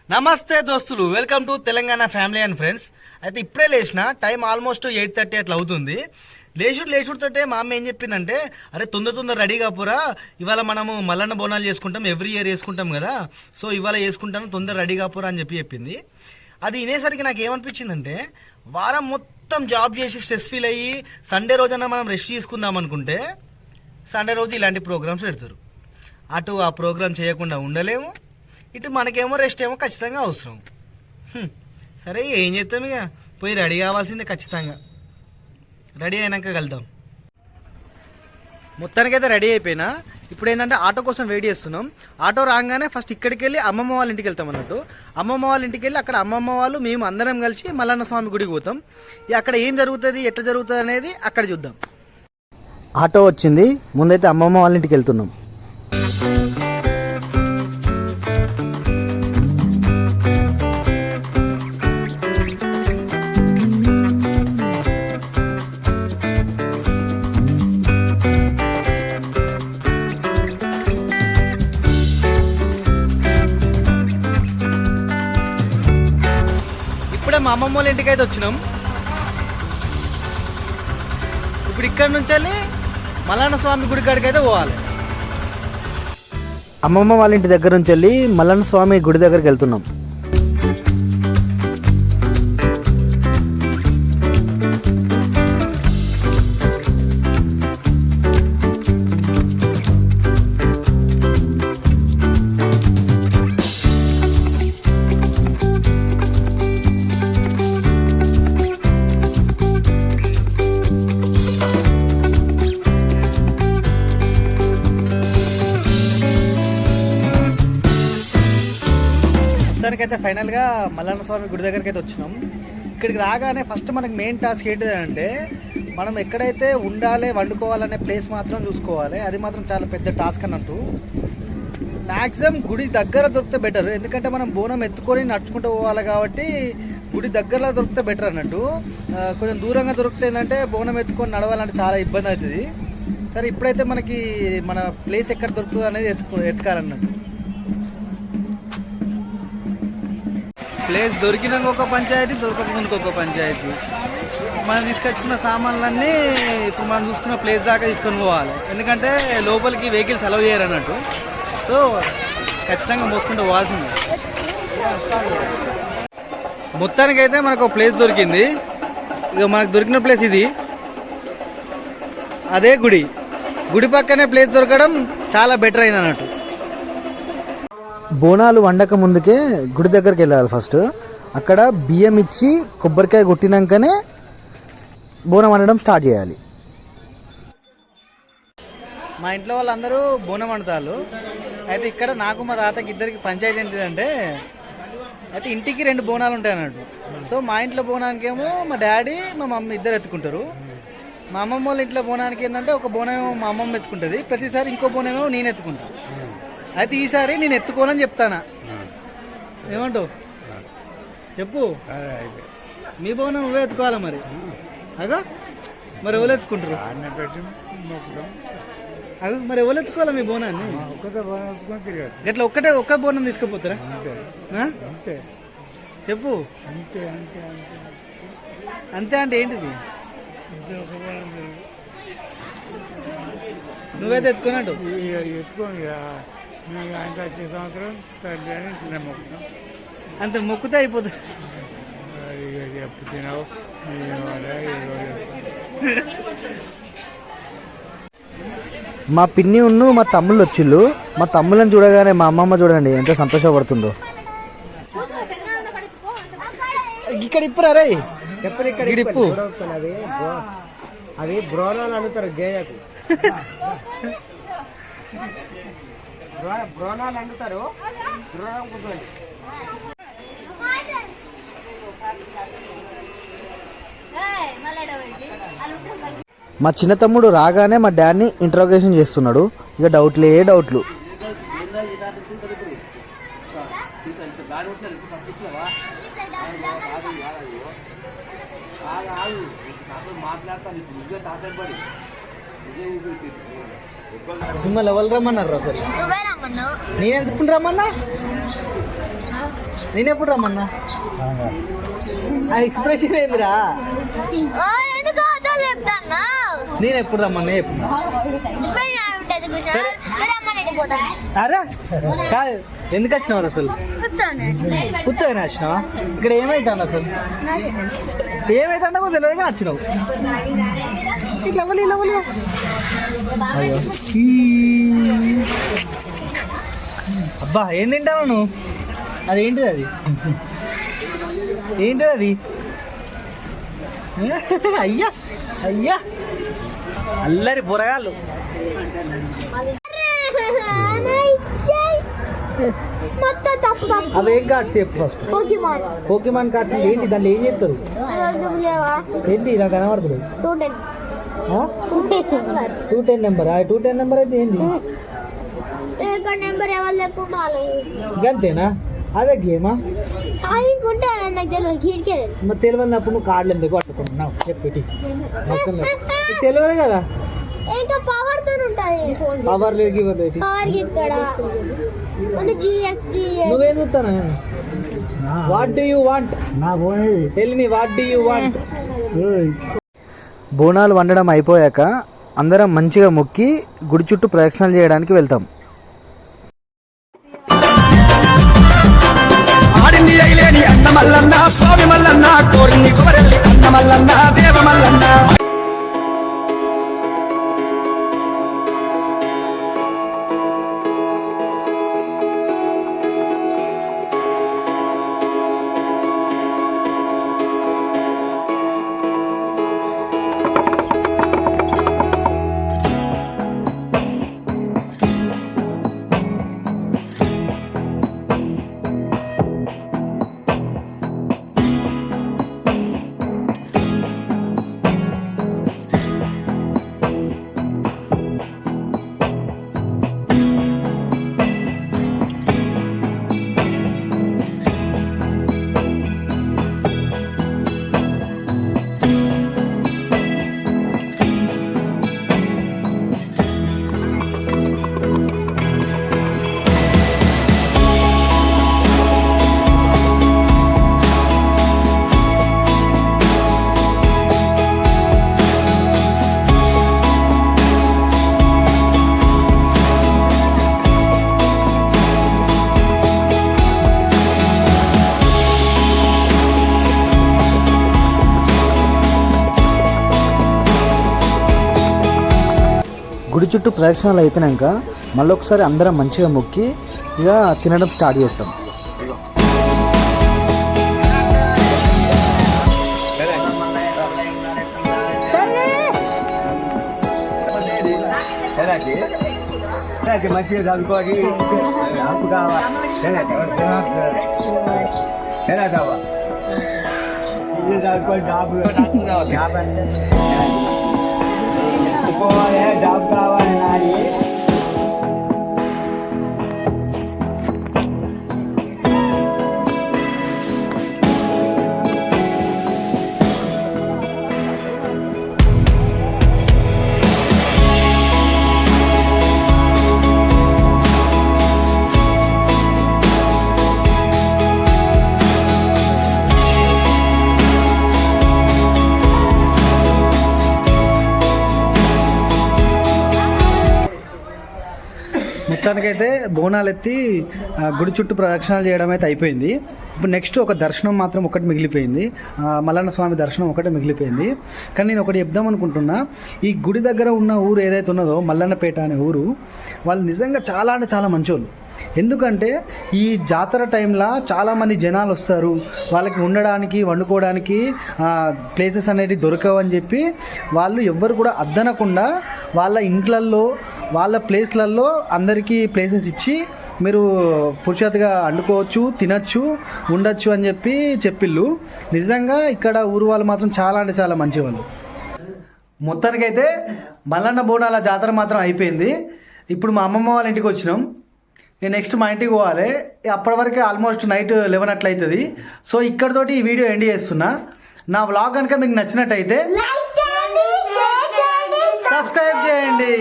నమస్తే దోస్తులు, welcome to Telangana family and friends. అయితే ఇప్పుడే లేచిన టైం ఆల్మోస్ట్ 8:30 అట్లా అవుతుంది. లేచుడుతోటే మా అమ్మ ఏం చెప్పిందంటే, అరే తొందర రెడీ కాపురా, ఇవాళ మనము మల్లన్న బోనాలు చేసుకుంటాం, ఎవ్రీ ఇయర్ చేసుకుంటాం కదా, సో ఇవాళ చేసుకుంటాను, తొందర రెడీ కాపురా అని చెప్పింది. అది వినేసరికి నాకు ఏమనిపించిందంటే, వారం మొత్తం జాబ్ చేసి స్ట్రెస్ ఫీల్ అయ్యి సండే రోజన్నా మనం రెస్ట్ తీసుకుందాం అనుకుంటే సండే రోజు ఇలాంటి ప్రోగ్రామ్స్ పెడతారు. అటు ఆ ప్రోగ్రామ్ చేయకుండా ఉండలేము, ఇటు మనకేమో రెస్ట్ ఏమో ఖచ్చితంగా అవసరం. సరే ఏం చేస్తాం, ఇక పోయి రెడీ కావాల్సిందే ఖచ్చితంగా. రెడీ అయినాక కలుద్దాం. మొత్తానికైతే రెడీ అయిపోయినా. ఇప్పుడు ఏంటంటే ఆటో కోసం వెయిట్ చేస్తున్నాం. ఆటో రాగానే ఫస్ట్ ఇక్కడికి వెళ్ళి అమ్మమ్మ వాళ్ళ ఇంటికి వెళ్తాం అన్నట్టు. అమ్మమ్మ వాళ్ళ ఇంటికి వెళ్ళి అక్కడ అమ్మమ్మ వాళ్ళు మేము అందరం కలిసి మల్లన్న స్వామి గుడికి పోతాం. అక్కడ ఏం జరుగుతుంది, ఎట్లా జరుగుతుంది అనేది అక్కడ చూద్దాం. ఆటో వచ్చింది, ముందైతే అమ్మమ్మ వాళ్ళ ఇంటికి వెళ్తున్నాం. ఇప్పుడే మా అమ్మమ్మ వాళ్ళ ఇంటికి అయితే వచ్చినాం. ఇప్పుడు ఇక్కడ నుంచి వెళ్ళి మల్లన్న స్వామి గుడి కాడికి అయితే పోవాలి. అమ్మమ్మ వాళ్ళ ఇంటి దగ్గర నుంచి వెళ్ళి మల్లన్న స్వామి గుడి దగ్గరికి వెళ్తున్నాం. అయితే ఫైనల్ గా మల్లన్న స్వామి గుడి దగ్గరికి అయితే వచ్చినాం. ఇక్కడికి రాగానే ఫస్ట్ మనకి మెయిన్ టాస్క్ ఏంటిది అంటే, మనం ఎక్కడైతే ఉండాలి వండుకోవాలనే ప్లేస్ మాత్రం చూసుకోవాలి. అది మాత్రం చాలా పెద్ద టాస్క్ అన్నట్టు. మ్యాక్సిమం గుడి దగ్గర దొరికితే బెటర్, ఎందుకంటే మనం బోనం ఎత్తుకొని నడుచుకుంటూ పోవాలి కాబట్టి గుడి దగ్గరలో దొరికితే బెటర్ అన్నట్టు. కొంచెం దూరంగా దొరికితే ఏంటంటే బోనం ఎత్తుకొని నడవాలంటే చాలా ఇబ్బంది అవుతుంది. సరే ఇప్పుడైతే మనకి మన ప్లేస్ ఎక్కడ దొరుకుతుంది అనేది ఎత్తుకాలన్నట్టు. ప్లేస్ దొరికినాక ఒక పంచాయతీ, దొరకక ముందుకు ఒక పంచాయతీ. మనం తీసుకొచ్చుకున్న సామాన్లన్నీ ఇప్పుడు మనం చూసుకున్న ప్లేస్ దాకా తీసుకొని పోవాలి, ఎందుకంటే లోపలికి వెహికల్స్ అలౌ చేయరు అన్నట్టు. సో ఖచ్చితంగా మోసుకుంటూ పోవాల్సిందే. మొత్తానికైతే మనకు ఒక ప్లేస్ దొరికింది. ఇక మనకు దొరికిన ప్లేస్ ఇది, అదే గుడి. గుడి పక్కనే ప్లేస్ దొరకడం చాలా బెటర్ అయింది అన్నట్టు. బోనాలు వండక ముందుకే గుడి దగ్గరికి వెళ్ళాలి. ఫస్ట్ అక్కడ బియ్యం ఇచ్చి కొబ్బరికాయ కొట్టినాకనే బోనం వండడం స్టార్ట్ చేయాలి. మా ఇంట్లో వాళ్ళందరూ బోనం వండుతారు. అయితే ఇక్కడ నాకు మా తాతకి ఇద్దరికి పంచాయతీ ఏంటిదంటే, అయితే ఇంటికి 2 బోనాలు ఉంటాయి అన్నట్టు. సో మా ఇంట్లో బోనానికేమో మా డాడీ మా మమ్మీ ఇద్దరు ఎత్తుకుంటారు. మా అమ్మమ్మ వాళ్ళ ఇంట్లో బోనానికి ఏంటంటే ఒక బోనం ఏమో మా అమ్మమ్మ ఎత్తుకుంటుంది, ప్రతిసారి ఇంకో బోనం ఏమో నేను ఎత్తుకుంటాను. అయితే ఈసారి నేను ఎత్తుకోనని చెప్తానా, ఏమంటావు చెప్పు. మీ బోనం నువ్వే ఎత్తుకోవాలా మరి. అగో మరి ఎవరు ఎత్తుకుంటారు? అగో మరి ఎవరు ఎత్తుకోవాలా మీ బోనాన్ని? ఇట్లా ఒక్క బోనం తీసుకుపోతారా? చెప్పు. అంతే అంటే ఏంటిది? నువ్వైతే ఎత్తుకున్నట్టు ఎత్తుకోని వచ్చే సంవత్సరం అంత మొక్కుతే అయిపోతుంది. తినవు మా పిన్ని ఉన్ను మా తమ్ముళ్ళు వచ్చిళ్ళు. మా తమ్ముళ్ళని చూడగానే మా అమ్మమ్మ చూడండి ఎంత సంతోషపడుతుందో. ఇక్కడ ఇప్పురా రే, ఇప్పు. అవి బ్రోనాలు అడుగుతారు, గేయకు బ్రోనాలు అండుతారు. మా చిన్న తమ్ముడు రాగానే మా డాడ్ని ఇంట్రోగేషన్ చేస్తున్నాడు. ఇక డౌట్లు. మిమ్మల్ని ఎవరు రమ్మన్నారు అసలు? నేను ఎందుకు రమ్మన్నా? నేను ఎప్పుడు రమ్మన్నా ఆ ఎక్స్ప్రెషన్ ఏందిరా నేను ఎప్పుడు రమ్మన్నా ఎప్పుడు అరే కాదు ఎందుకు వచ్చినావు అసలు పుత్తగా వచ్చినావా ఇక్కడ ఏమైతుంది అసలు ఏమైతుందో కూడా తెలియదుగా వచ్చినావు ఇట్లా ఇవ్వాలి అయ్యో అబ్బా ఏం తింటావు నువ్వు అదేంటిది అది ఏంటిది అది అయ్యా అయ్యా అల్లరి పొరగాళ్ళు అవి ఏం కార్డ్స్ చెప్పు ఫస్ట్ పోకీమాన్ కార్డ్స్ ఏంటి దాంట్లో ఏం చేస్తారు ఏంటి నాకు కనబడుతుంది 210 నెంబర్ 210 నెంబర్ అయితే ఏంటి అంతేనా అదే గేమా మరి తెలియనప్పుడు నువ్వు కార్డులు ఎందుకు పట్టుకున్నావు చెప్పి తెలియదు కదా పవర్ లేదు నువ్వేం చూస్తాను what do you want tell me what do you want Bonalu వండడం అయిపోయాక అందరం మంచిగా మొక్కి గుడి చుట్టూ ప్రదక్షిణలు చేయడానికి వెళ్తాం. ఆడింది అయిలేని అన్న మల్లన్న స్వామి మల్లన్న కోరింది కుమరెల్లి అన్న మల్లన్న దేవ మల్లన్న. గుడి చుట్టూ ప్రదక్షిణాలు అయిపోయాక మళ్ళీ ఒకసారి అందరం మంచిగా మొక్కి ఇక తినడం స్టార్ట్ చేస్తాం. మంచిగా చదువుకోవాలి జాబ్ కావాలి నాని. మొత్తానికైతే బోనాలు ఎత్తి గుడి చుట్టూ ప్రదక్షిణాలు చేయడం అయితే అయిపోయింది. ఇప్పుడు నెక్స్ట్ ఒక దర్శనం మాత్రం ఒకటి మిగిలిపోయింది, మల్లన్న స్వామి దర్శనం ఒకటి మిగిలిపోయింది. కానీ నేను ఒకటి చెప్దాం అనుకుంటున్నా, ఈ గుడి దగ్గర ఉన్న ఊరు ఏదైతే ఉన్నదో మల్లన్నపేట అనే ఊరు, వాళ్ళు నిజంగా చాలా అంటే చాలా మంచోళ్ళు. ఎందుకంటే ఈ జాతర టైంలో చాలామంది జనాలు వస్తారు, వాళ్ళకి ఉండడానికి వండుకోవడానికి ప్లేసెస్ అనేవి దొరకవని చెప్పి వాళ్ళు ఎవ్వరు కూడా అద్దనకుండా వాళ్ళ ఇంట్లల్లో వాళ్ళ ప్లేస్లలో అందరికీ ప్లేసెస్ ఇచ్చి మీరు పురుషాతిగా వండుకోవచ్చు, తినచ్చు, ఉండొచ్చు అని చెప్పి చెప్పిళ్ళు. నిజంగా ఇక్కడ ఊరు వాళ్ళు మాత్రం చాలా అంటే చాలా మంచివాళ్ళు. మొత్తానికైతే మల్లన్న బోనాల జాతర మాత్రం అయిపోయింది. ఇప్పుడు మా అమ్మమ్మ వాళ్ళ ఇంటికి వచ్చినాం. నేను నెక్స్ట్ మా ఇంటికి పోవాలి. అప్పటి వరకు ఆల్మోస్ట్ నైట్ 11 అట్లయితుంది. సో ఇక్కడతోటి ఈ వీడియో ఎండ్ చేస్తున్నా. నా వ్లాగ్ కనుక మీకు నచ్చినట్టయితే సబ్స్క్రైబ్ చేయండి.